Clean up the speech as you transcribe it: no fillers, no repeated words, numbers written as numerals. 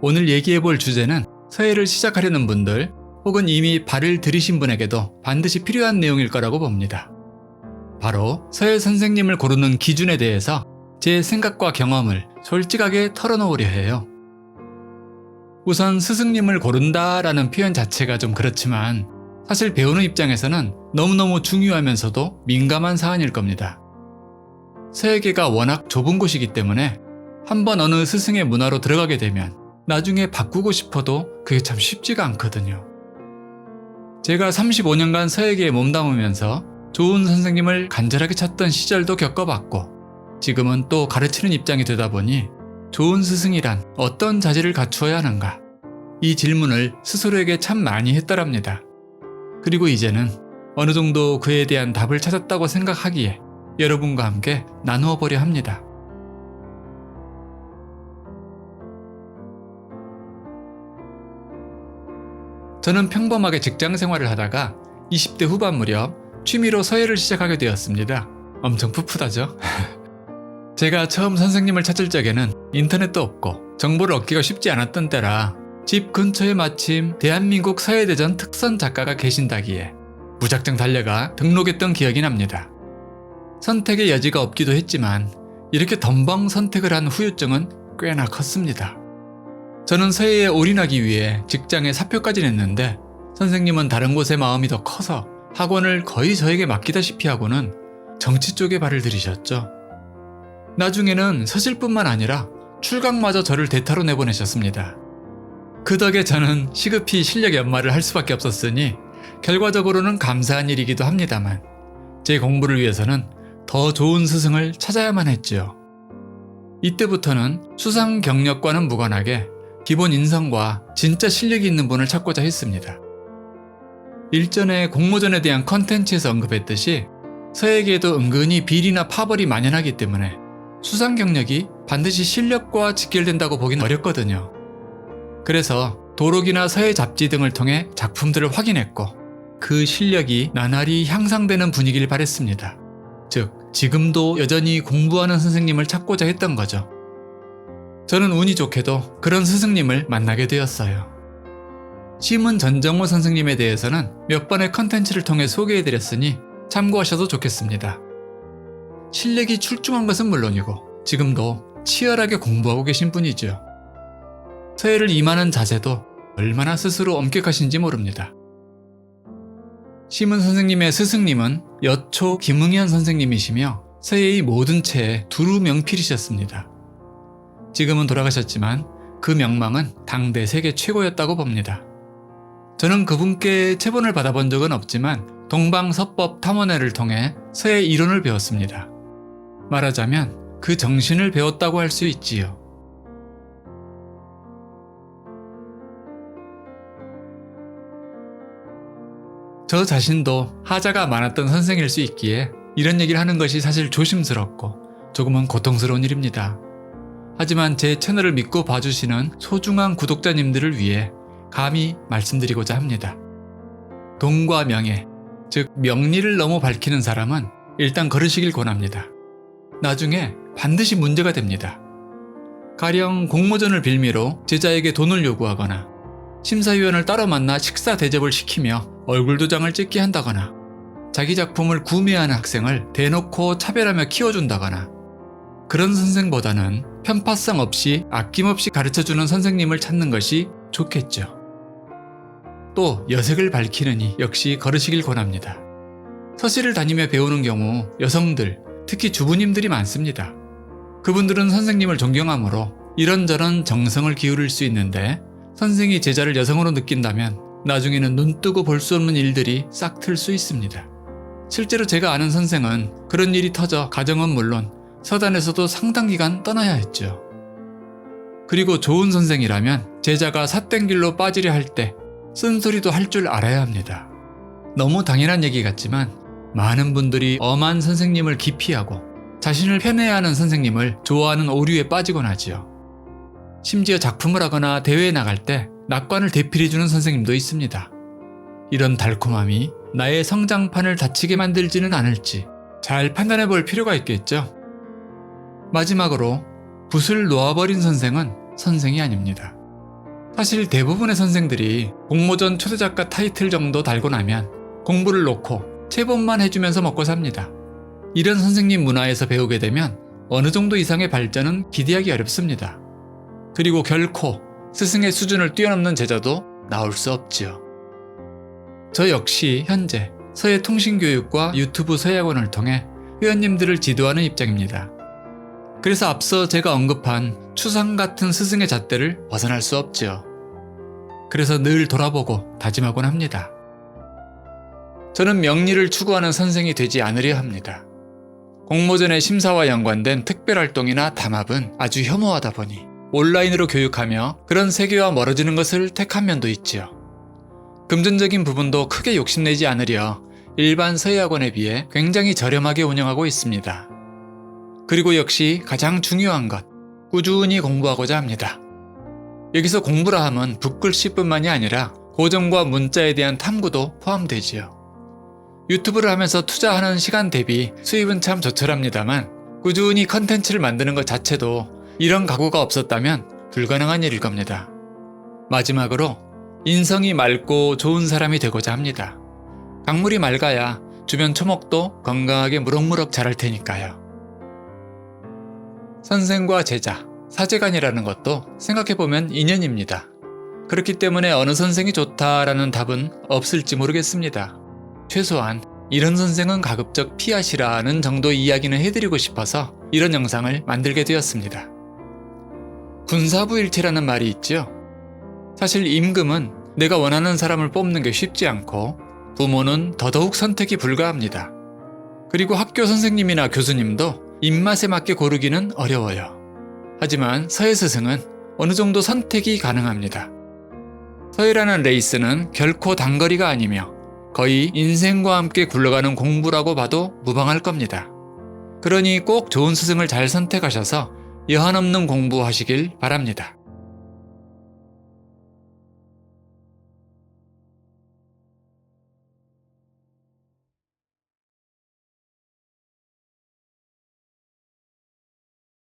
오늘 얘기해볼 주제는 서예를 시작하려는 분들 혹은 이미 발을 들이신 분에게도 반드시 필요한 내용일 거라고 봅니다. 바로 서예 선생님을 고르는 기준에 대해서 제 생각과 경험을 솔직하게 털어놓으려 해요. 우선 스승님을 고른다라는 표현 자체가 좀 그렇지만 사실 배우는 입장에서는 너무너무 중요하면서도 민감한 사안일 겁니다. 서예계가 워낙 좁은 곳이기 때문에 한번 어느 스승의 문화로 들어가게 되면 나중에 바꾸고 싶어도 그게 참 쉽지가 않거든요. 제가 35년간 서예계에 몸담으면서 좋은 선생님을 간절하게 찾던 시절도 겪어봤고 지금은 또 가르치는 입장이 되다 보니 좋은 스승이란 어떤 자질을 갖추어야 하는가? 이 질문을 스스로에게 참 많이 했더랍니다. 그리고 이제는 어느 정도 그에 대한 답을 찾았다고 생각하기에 여러분과 함께 나누어 보려 합니다. 저는 평범하게 직장 생활을 하다가 20대 후반 무렵 취미로 서예를 시작하게 되었습니다. 엄청 풋풋하죠? 제가 처음 선생님을 찾을 적에는 인터넷도 없고 정보를 얻기가 쉽지 않았던 때라 집 근처에 마침 대한민국 서예대전 특선 작가가 계신다기에 무작정 달려가 등록했던 기억이 납니다. 선택의 여지가 없기도 했지만 이렇게 덤벙 선택을 한 후유증은 꽤나 컸습니다. 저는 서예에 올인하기 위해 직장에 사표까지 냈는데 선생님은 다른 곳에 마음이 더 커서 학원을 거의 저에게 맡기다시피 하고는 정치 쪽에 발을 들이셨죠. 나중에는 서실뿐만 아니라 출강마저 저를 대타로 내보내셨습니다. 그 덕에 저는 시급히 실력 연마를 할 수밖에 없었으니 결과적으로는 감사한 일이기도 합니다만 제 공부를 위해서는 더 좋은 스승을 찾아야만 했지요. 이때부터는 수상 경력과는 무관하게 기본 인성과 진짜 실력이 있는 분을 찾고자 했습니다. 일전에 공모전에 대한 컨텐츠에서 언급했듯이 서예계에도 은근히 비리나 파벌이 만연하기 때문에 수상 경력이 반드시 실력과 직결된다고 보긴 어렵거든요. 그래서 도록이나 서예 잡지 등을 통해 작품들을 확인했고 그 실력이 나날이 향상되는 분위기를 바랬습니다. 즉, 지금도 여전히 공부하는 선생님을 찾고자 했던 거죠. 저는 운이 좋게도 그런 스승님을 만나게 되었어요. 심은 전정호 선생님에 대해서는 몇 번의 컨텐츠를 통해 소개해드렸으니 참고하셔도 좋겠습니다. 실력이 출중한 것은 물론이고 지금도 치열하게 공부하고 계신 분이죠. 서예를 임하는 자세도 얼마나 스스로 엄격하신지 모릅니다. 심은 선생님의 스승님은 여초 김응현 선생님이시며 서예의 모든 체의 두루 명필이셨습니다. 지금은 돌아가셨지만 그 명망은 당대 세계 최고였다고 봅니다. 저는 그분께 체본을 받아본 적은 없지만 동방서법 탐원회를 통해 서예 이론을 배웠습니다. 말하자면 그 정신을 배웠다고 할 수 있지요. 저 자신도 하자가 많았던 선생일 수 있기에 이런 얘기를 하는 것이 사실 조심스럽고 조금은 고통스러운 일입니다. 하지만 제 채널을 믿고 봐주시는 소중한 구독자님들을 위해 감히 말씀드리고자 합니다. 돈과 명예, 즉 명리를 너무 밝히는 사람은 일단 거르시길 권합니다. 나중에 반드시 문제가 됩니다. 가령 공모전을 빌미로 제자에게 돈을 요구하거나 심사위원을 따로 만나 식사 대접을 시키며 얼굴 도장을 찍게 한다거나 자기 작품을 구매하는 학생을 대놓고 차별하며 키워준다거나 그런 선생보다는 편파성 없이 아낌없이 가르쳐주는 선생님을 찾는 것이 좋겠죠. 또 여색을 밝히느니 역시 거르시길 권합니다. 서실을 다니며 배우는 경우 여성들, 특히 주부님들이 많습니다. 그분들은 선생님을 존경하므로 이런저런 정성을 기울일 수 있는데 선생이 제자를 여성으로 느낀다면 나중에는 눈 뜨고 볼 수 없는 일들이 싹 틀 수 있습니다. 실제로 제가 아는 선생은 그런 일이 터져 가정은 물론 서단에서도 상당 기간 떠나야 했죠. 그리고 좋은 선생이라면 제자가 삿된 길로 빠지려 할 때 쓴소리도 할 줄 알아야 합니다. 너무 당연한 얘기 같지만 많은 분들이 엄한 선생님을 기피하고 자신을 편애하는 선생님을 좋아하는 오류에 빠지곤 하지요. 심지어 작품을 하거나 대회에 나갈 때 낙관을 대필해주는 선생님도 있습니다. 이런 달콤함이 나의 성장판을 다치게 만들지는 않을지 잘 판단해 볼 필요가 있겠죠. 마지막으로 붓을 놓아버린 선생은 선생이 아닙니다. 사실 대부분의 선생들이 공모전 초대작가 타이틀 정도 달고 나면 공부를 놓고 체본만 해주면서 먹고 삽니다. 이런 선생님 문화에서 배우게 되면 어느 정도 이상의 발전은 기대하기 어렵습니다. 그리고 결코 스승의 수준을 뛰어넘는 제자도 나올 수 없지요. 저 역시 현재 서예통신교육과 유튜브 서예학원을 통해 회원님들을 지도하는 입장입니다. 그래서 앞서 제가 언급한 추상 같은 스승의 잣대를 벗어날 수 없지요. 그래서 늘 돌아보고 다짐하곤 합니다. 저는 명리를 추구하는 선생이 되지 않으려 합니다. 공모전의 심사와 연관된 특별활동이나 담합은 아주 혐오하다 보니 온라인으로 교육하며 그런 세계와 멀어지는 것을 택한 면도 있지요. 금전적인 부분도 크게 욕심내지 않으려 일반 서예학원에 비해 굉장히 저렴하게 운영하고 있습니다. 그리고 역시 가장 중요한 것, 꾸준히 공부하고자 합니다. 여기서 공부라 함은 붓글씨뿐만이 아니라 고전과 문자에 대한 탐구도 포함되지요. 유튜브를 하면서 투자하는 시간 대비 수입은 참 저철합니다만 꾸준히 컨텐츠를 만드는 것 자체도 이런 각오가 없었다면 불가능한 일일 겁니다. 마지막으로 인성이 맑고 좋은 사람이 되고자 합니다. 강물이 맑아야 주변 초목도 건강하게 무럭무럭 자랄 테니까요. 선생과 제자, 사제간이라는 것도 생각해보면 인연입니다. 그렇기 때문에 어느 선생이 좋다라는 답은 없을지 모르겠습니다. 최소한 이런 선생은 가급적 피하시라는 정도의 이야기는 해드리고 싶어서 이런 영상을 만들게 되었습니다. 군사부일체라는 말이 있죠. 사실 임금은 내가 원하는 사람을 뽑는 게 쉽지 않고 부모는 더더욱 선택이 불가합니다. 그리고 학교 선생님이나 교수님도 입맛에 맞게 고르기는 어려워요. 하지만 서예 스승은 어느 정도 선택이 가능합니다. 서예라는 레이스는 결코 단거리가 아니며 거의 인생과 함께 굴러가는 공부라고 봐도 무방할 겁니다. 그러니 꼭 좋은 스승을 잘 선택하셔서 여한 없는 공부하시길 바랍니다.